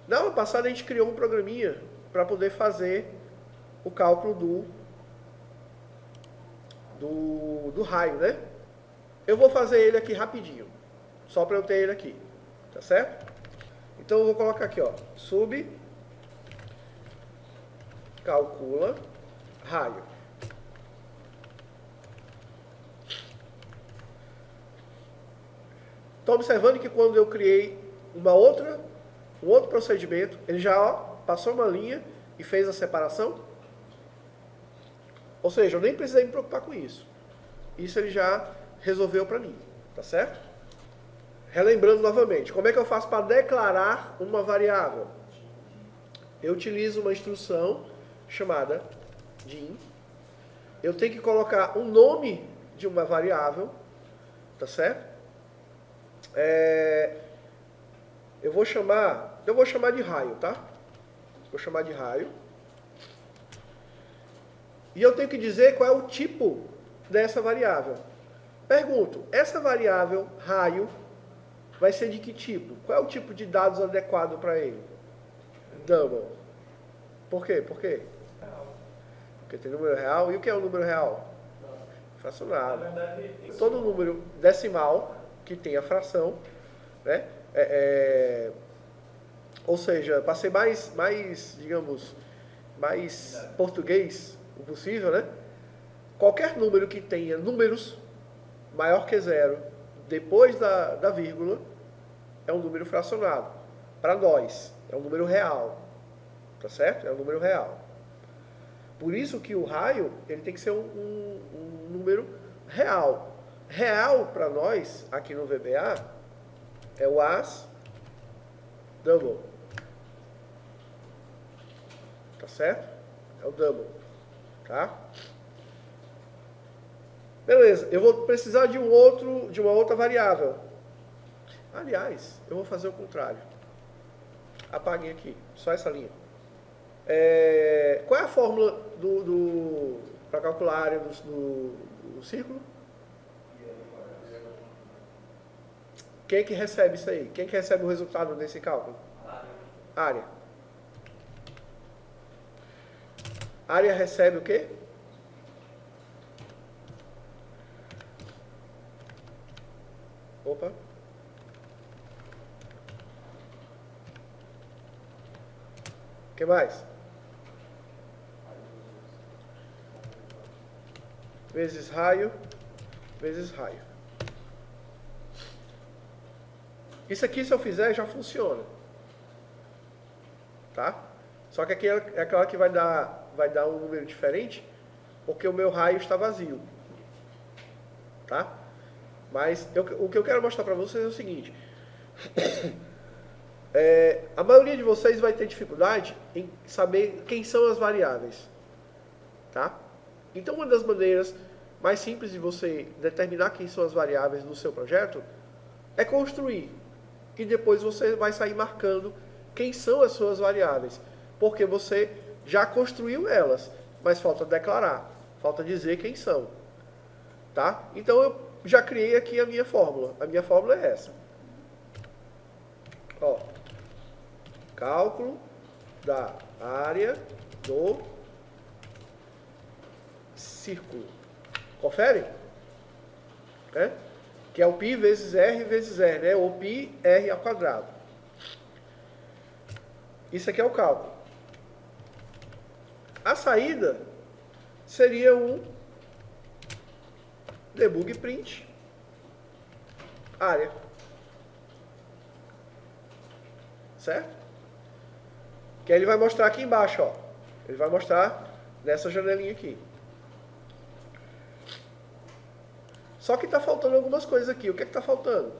Na aula passada a gente criou um programinha para poder fazer o cálculo do raio, né? Eu vou fazer ele aqui rapidinho, só para eu ter ele aqui, tá certo? Então eu vou colocar aqui, ó, sub calcula raio. Estou observando que quando eu criei um outro procedimento, ele já passou uma linha e fez a separação. Ou seja, eu nem precisei me preocupar com isso. Isso ele já resolveu para mim, tá certo? Relembrando novamente, como é que eu faço para declarar uma variável? Eu utilizo uma instrução chamada dim. Eu tenho que colocar um nome de uma variável, tá certo? Eu vou chamar de raio, tá? Vou chamar de raio. E eu tenho que dizer qual é o tipo dessa variável. Pergunto, essa variável raio vai ser de que tipo? Qual é o tipo de dados adequado para ele? Double. Por quê? Por quê? Porque tem número real. E o que é o número real? Fracionado. Todo número decimal que tem a fração, né? Ou seja, para ser mais, digamos, mais português possível, né? Qualquer número que tenha números maior que zero depois da vírgula é um número fracionado. Para nós, é um número real. Tá certo? É um número real. Por isso que o raio ele tem que ser um número real. Real para nós, aqui no VBA, é o as double. Tá certo? É o double. Tá? Beleza, eu vou precisar de uma outra variável. Aliás, eu vou fazer o contrário. Apaguem aqui, só essa linha. Qual é a fórmula para calcular a área do círculo? Quem é que recebe isso aí? Quem é que recebe o resultado desse cálculo? Área. Área recebe o quê? Opa. O que mais? Vezes raio, vezes raio. Isso aqui, se eu fizer, já funciona. Tá? Só que aqui é claro que vai dar um número diferente, porque o meu raio está vazio. Tá? Mas o que eu quero mostrar para vocês é o seguinte. A maioria de vocês vai ter dificuldade em saber quem são as variáveis. Tá? Então, uma das maneiras mais simples de você determinar quem são as variáveis do seu projeto é construir. E depois você vai sair marcando quem são as suas variáveis. Porque você já construiu elas, mas falta declarar, falta dizer quem são. Tá? Então, eu já criei aqui a minha fórmula. A minha fórmula é essa. Ó, cálculo da área do círculo. Confere? Que é o π vezes r, né? Ou π r ao quadrado. Isso aqui é o cálculo. A saída seria um debug print área. Certo? Que aí ele vai mostrar aqui embaixo, ó. Ele vai mostrar nessa janelinha aqui. Só que está faltando algumas coisas aqui. O que é que está faltando?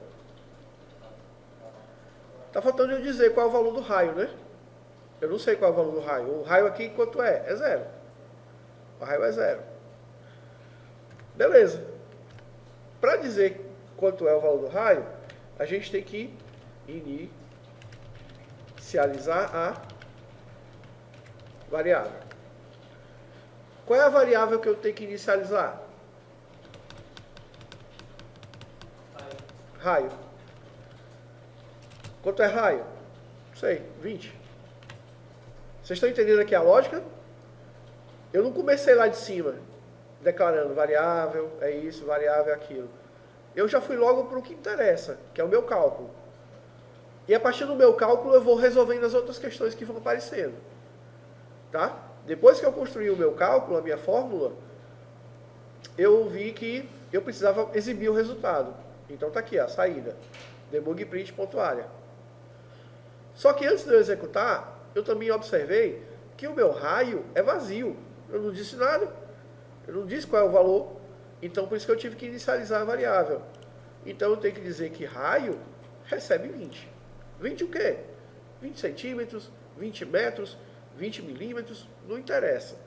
Está faltando eu dizer qual é o valor do raio, né? Eu não sei qual é o valor do raio. O raio aqui quanto é? É zero. O raio é zero. Beleza. Para dizer quanto é o valor do raio, a gente tem que inicializar a variável. Qual é a variável que eu tenho que inicializar? Raio. Quanto é raio? sei, 20. Vocês estão entendendo aqui a lógica? Eu não comecei lá de cima, declarando variável, é isso, variável é aquilo. Eu já fui logo para o que interessa, que é o meu cálculo. E a partir do meu cálculo eu vou resolvendo as outras questões que vão aparecendo. Tá? Depois que eu construí o meu cálculo, a minha fórmula, eu vi que eu precisava exibir o resultado. Então está aqui, a saída. Debug print.área. Só que antes de eu executar, eu também observei que o meu raio é vazio. Eu não disse nada. Eu não disse qual é o valor. Então, por isso que eu tive que inicializar a variável. Então, eu tenho que dizer que raio recebe 20. 20 o quê? 20 centímetros, 20 metros, 20 milímetros, não interessa.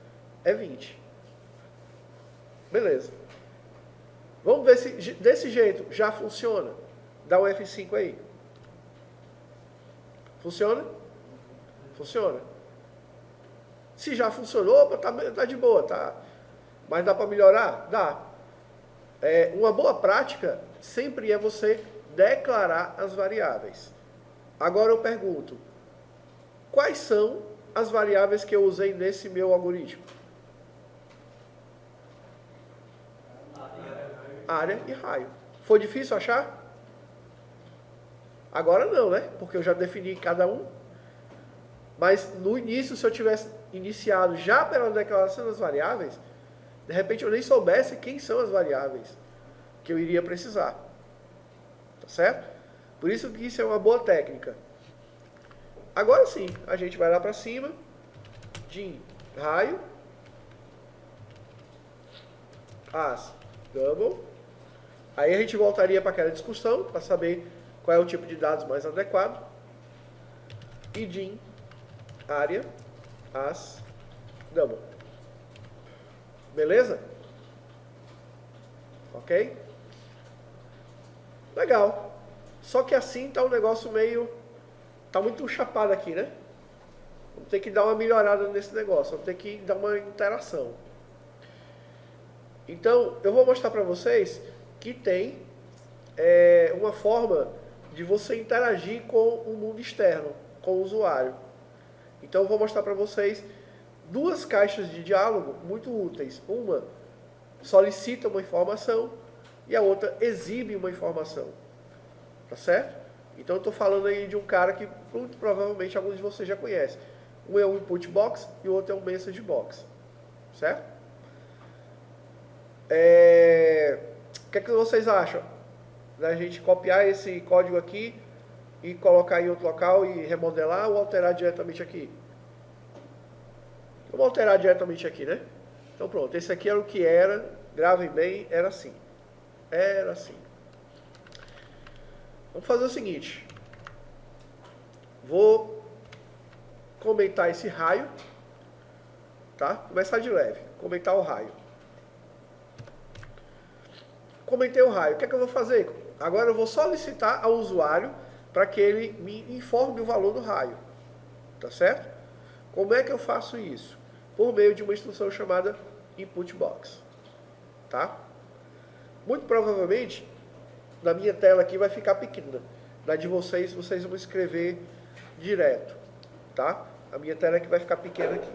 É 20. Beleza. Vamos ver se desse jeito já funciona. Dá um F5 aí. Funciona? Funciona. Se já funcionou, tá de boa, tá? Mas dá para melhorar? Dá. Uma boa prática sempre é você declarar as variáveis. Agora eu pergunto, quais são as variáveis que eu usei nesse meu algoritmo? Área e raio. Foi difícil achar? Agora não, né? Porque eu já defini cada um. Mas no início, se eu tivesse iniciado já pela declaração das variáveis, de repente eu nem soubesse quem são as variáveis que eu iria precisar. Tá certo? Por isso que isso é uma boa técnica. Agora sim, a gente vai lá para cima, de raio, as double. Aí a gente voltaria para aquela discussão, para saber qual é o tipo de dados mais adequado. E din área, as double. Beleza? Ok? Legal. Só que assim tá um negócio meio... Tá muito chapado aqui, né? Vamos ter que dar uma melhorada nesse negócio. Vamos ter que dar uma interação. Então, eu vou mostrar para vocês que tem uma forma de você interagir com o mundo externo, com o usuário. Então, eu vou mostrar para vocês duas caixas de diálogo muito úteis. Uma solicita uma informação e a outra exibe uma informação. Tá certo? Então eu estou falando aí de um cara que muito provavelmente alguns de vocês já conhecem. Um é o input box e o outro é o message box. Certo? O que é que vocês acham? Da gente copiar esse código aqui e colocar em outro local e remodelar ou alterar diretamente aqui? Vamos alterar diretamente aqui, né? Então pronto, esse aqui era o que era, gravem bem, era assim. Era assim. Vamos fazer o seguinte. Vou comentar esse raio, tá? Começar de leve, comentar o raio. Comentei o raio, o que é que eu vou fazer? Agora eu vou solicitar ao usuário para que ele me informe o valor do raio, tá certo? Como é que eu faço isso? Por meio de uma instrução chamada input box, tá? Muito provavelmente, na minha tela aqui vai ficar pequena. Na de vocês, vocês vão escrever direto, tá? A minha tela aqui vai ficar pequena aqui.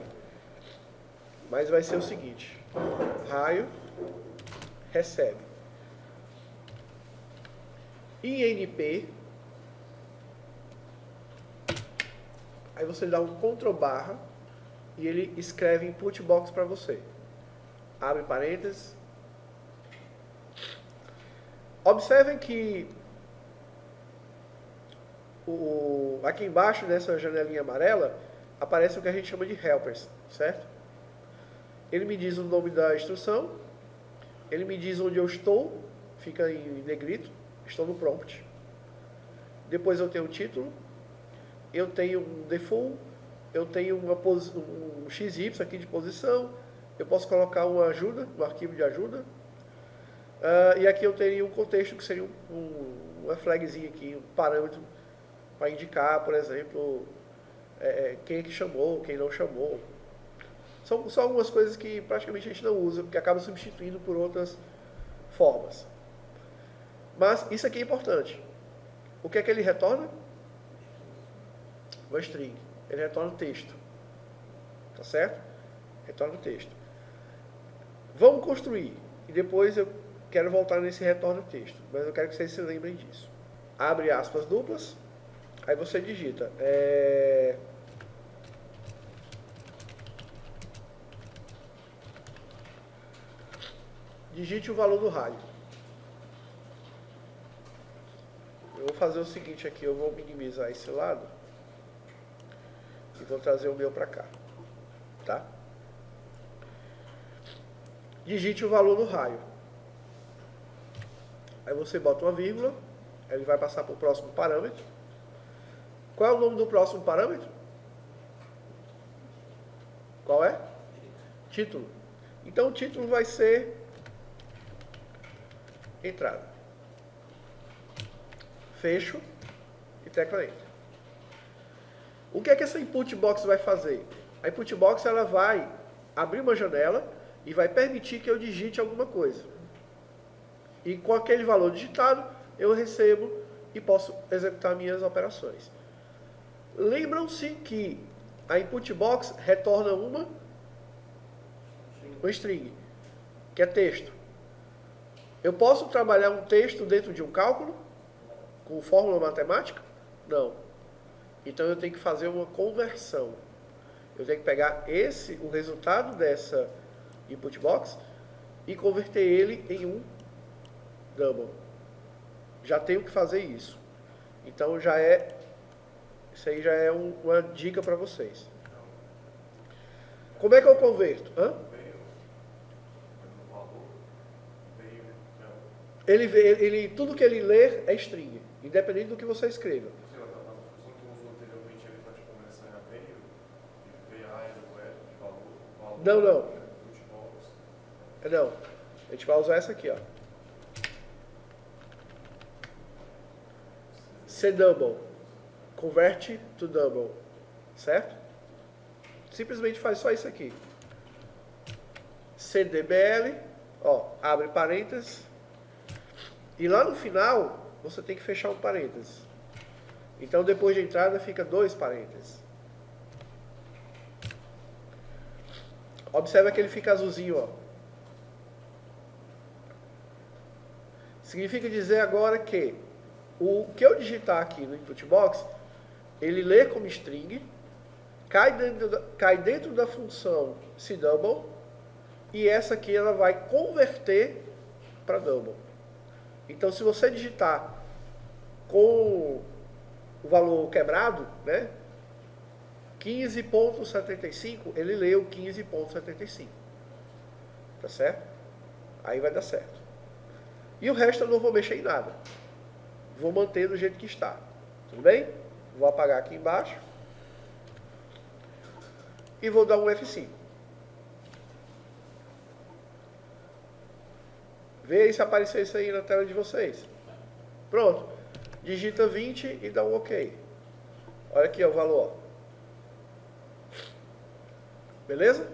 Mas vai ser o seguinte. Raio, recebe. INP. Aí você dá um Ctrl barra e ele escreve input box para você. Abre parênteses. Observem que aqui embaixo dessa janelinha amarela aparece o que a gente chama de helpers, certo? Ele me diz o nome da instrução, ele me diz onde eu estou, fica em negrito, estou no prompt. Depois eu tenho o título, eu tenho um default, eu tenho um XY aqui de posição, eu posso colocar uma ajuda, um arquivo de ajuda. E aqui eu teria um contexto que seria uma flagzinha aqui, um parâmetro para indicar, por exemplo, quem é que chamou, quem não chamou. São algumas coisas que praticamente a gente não usa, porque acaba substituindo por outras formas. Mas isso aqui é importante. O que é que ele retorna? uma string. Ele retorna o texto. Tá certo? Retorna o texto. Vamos construir. E depois eu quero voltar nesse retorno texto. Mas eu quero que vocês se lembrem disso. Abre aspas duplas. Aí você digita. Digite o valor do raio. Eu vou fazer o seguinte aqui. Eu vou minimizar esse lado. E vou trazer o meu para cá. Tá? Digite o valor do raio. Aí você bota uma vírgula. Ele vai passar para o próximo parâmetro. Qual é o nome do próximo parâmetro? Qual é? Título. Então o título vai ser entrada. Fecho e tecla Enter. O que é que essa input box vai fazer? A input box ela vai abrir uma janela e vai permitir que eu digite alguma coisa. E com aquele valor digitado, eu recebo e posso executar minhas operações. Lembram-se que a input box retorna uma string, que é texto. Eu posso trabalhar um texto dentro de um cálculo com fórmula matemática? Não. Então eu tenho que fazer uma conversão. Eu tenho que pegar o resultado dessa input box e converter ele em um double. Já tenho que fazer isso. Então isso aí já é uma dica para vocês. Como é que eu converto? Tudo que ele ler é string, independente do que você escreva. Não. A gente vai usar essa aqui, ó. CDouble. Convert to double. Certo? Simplesmente faz só isso aqui. CDBL. Ó, abre parênteses. E lá no final, você tem que fechar um parênteses. Então, depois de entrada, fica 2 parênteses. Observa que ele fica azulzinho, ó. Significa dizer agora que o que eu digitar aqui no input box, ele lê como string, cai dentro da função cDouble, e essa aqui ela vai converter para double. Então, se você digitar com o valor quebrado, né, 15.75, ele leu 15.75. Tá certo? Aí vai dar certo. E o resto eu não vou mexer em nada. Vou manter do jeito que está. Tudo bem? Vou apagar aqui embaixo. E vou dar um F5. Vê aí se apareceu isso aí na tela de vocês. Pronto. Digita 20 e dá um OK. Olha aqui ó, o valor. Beleza?